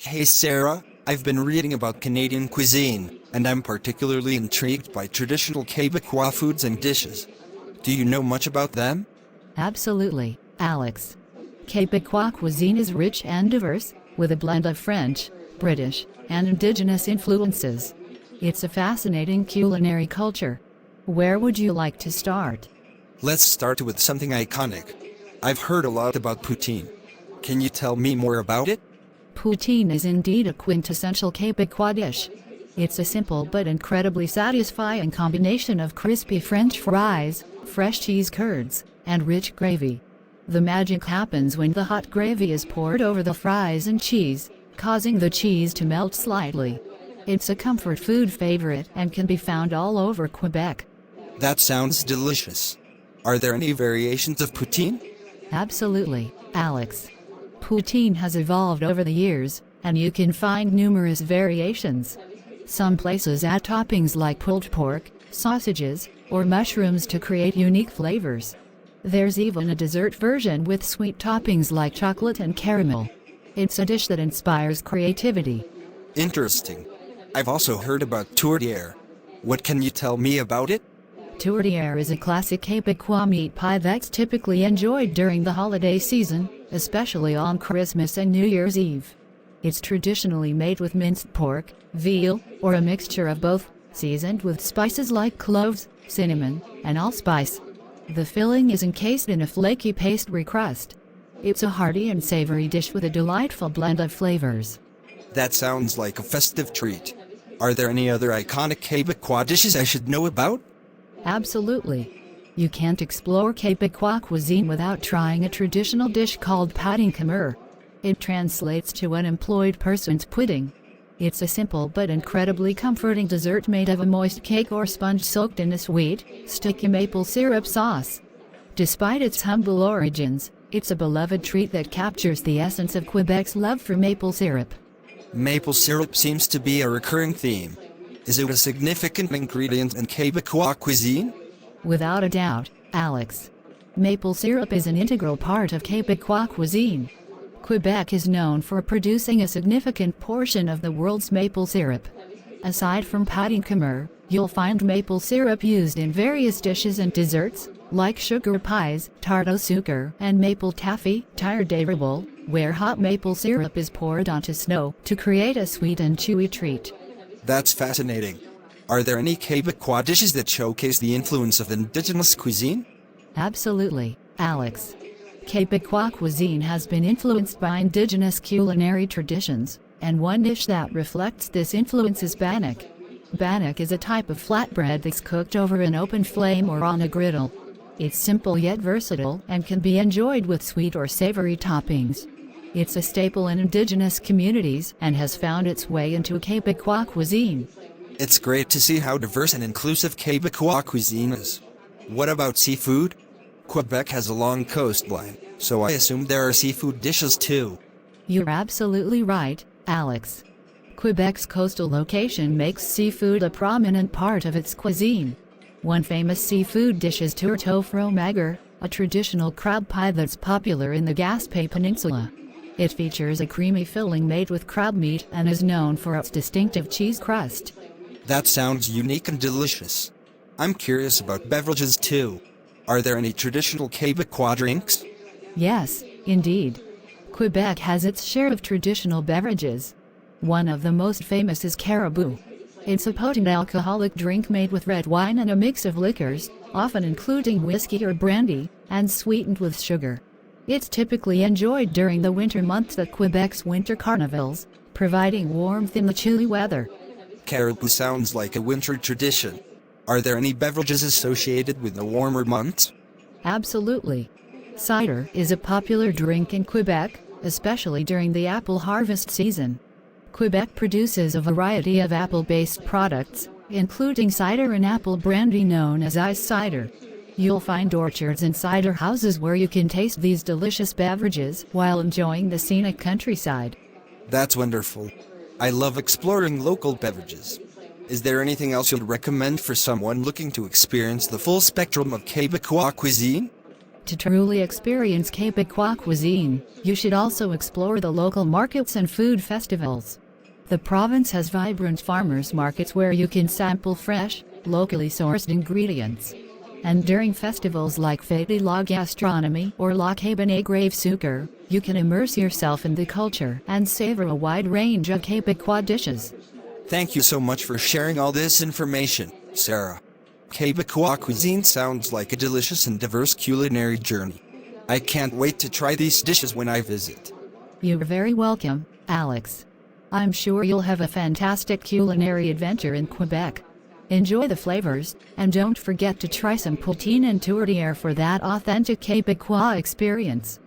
Hey Sarah, I've been reading about Canadian cuisine, and I'm particularly intrigued by traditional Quebecois foods and dishes. Do you know much about them? Absolutely, Alex. Quebecois cuisine is rich and diverse, with a blend of French, British, and Indigenous influences. It's a fascinating culinary culture. Where would you like to start? Let's start with something iconic. I've heard a lot about poutine. Can you tell me more about it? Poutine is indeed a quintessential Quebecois dish. It's a simple but incredibly satisfying combination of crispy French fries, fresh cheese curds, and rich gravy. The magic happens when the hot gravy is poured over the fries and cheese, causing the cheese to melt slightly. It's a comfort food favorite and can be found all over Quebec. That sounds delicious. Are there any variations of poutine? Absolutely, Alex. Poutine has evolved over the years, and you can find numerous variations. Some places add toppings like pulled pork, sausages, or mushrooms to create unique flavors. There's even a dessert version with sweet toppings like chocolate and caramel. It's a dish that inspires creativity. Interesting. I've also heard about tourtière. What can you tell me about it? Tourtière is a classic Quebecois meat pie that's typically enjoyed during the holiday season, especially on Christmas and New Year's Eve. It's traditionally made with minced pork, veal, or a mixture of both, seasoned with spices like cloves, cinnamon, and allspice. The filling is encased in a flaky pastry crust. It's a hearty and savory dish with a delightful blend of flavors. That sounds like a festive treat. Are there any other iconic Quebecois dishes I should know about? Absolutely. You can't explore Quebecois cuisine without trying a traditional dish called patin cameur. It translates to unemployed person's pudding. It's a simple but incredibly comforting dessert made of a moist cake or sponge soaked in a sweet, sticky maple syrup sauce. Despite its humble origins, it's a beloved treat that captures the essence of Quebec's love for maple syrup. Maple syrup seems to be a recurring theme. Is it a significant ingredient in Quebecois cuisine? Without a doubt, Alex. Maple syrup is an integral part of Quebecois cuisine. Quebec is known for producing a significant portion of the world's maple syrup. Aside from patin cameur, you'll find maple syrup used in various dishes and desserts, like sugar pies, tarte au sucre, and maple taffy, tire d'érable, where hot maple syrup is poured onto snow to create a sweet and chewy treat. That's fascinating. Are there any Quebecois dishes that showcase the influence of indigenous cuisine? Absolutely, Alex. Quebecois cuisine has been influenced by indigenous culinary traditions, and one dish that reflects this influence is bannock. Bannock is a type of flatbread that's cooked over an open flame or on a griddle. It's simple yet versatile and can be enjoyed with sweet or savory toppings. It's a staple in indigenous communities and has found its way into Quebecois cuisine. It's great to see how diverse and inclusive Quebecois cuisine is. What about seafood? Quebec has a long coastline, so I assume there are seafood dishes too. You're absolutely right, Alex. Quebec's coastal location makes seafood a prominent part of its cuisine. One famous seafood dish is tourte au fromage, a traditional crab pie that's popular in the Gaspé Peninsula. It features a creamy filling made with crab meat and is known for its distinctive cheese crust. That sounds unique and delicious. I'm curious about beverages too. Are there any traditional Quebecois drinks? Yes, indeed. Quebec has its share of traditional beverages. One of the most famous is caribou. It's a potent alcoholic drink made with red wine and a mix of liquors, often including whiskey or brandy, and sweetened with sugar. It's typically enjoyed during the winter months at Quebec's winter carnivals, providing warmth in the chilly weather. Caribou sounds like a winter tradition. Are there any beverages associated with the warmer months? Absolutely. Cider is a popular drink in Quebec, especially during the apple harvest season. Quebec produces a variety of apple-based products, including cider and apple brandy known as ice cider. You'll find orchards and cider houses where you can taste these delicious beverages while enjoying the scenic countryside. That's wonderful. I love exploring local beverages. Is there anything else you'd recommend for someone looking to experience the full spectrum of Quebecois cuisine? To truly experience Quebecois cuisine, you should also explore the local markets and food festivals. The province has vibrant farmers markets where you can sample fresh, locally sourced ingredients. And during festivals like Fête de la Gastronomie or La Cabane Grave Sucre, you can immerse yourself in the culture and savor a wide range of Quebecois dishes. Thank you so much for sharing all this information, Sarah. Quebecois cuisine sounds like a delicious and diverse culinary journey. I can't wait to try these dishes when I visit. You're very welcome, Alex. I'm sure you'll have a fantastic culinary adventure in Quebec. Enjoy the flavors, and don't forget to try some poutine and tourtière for that authentic Quebecois experience.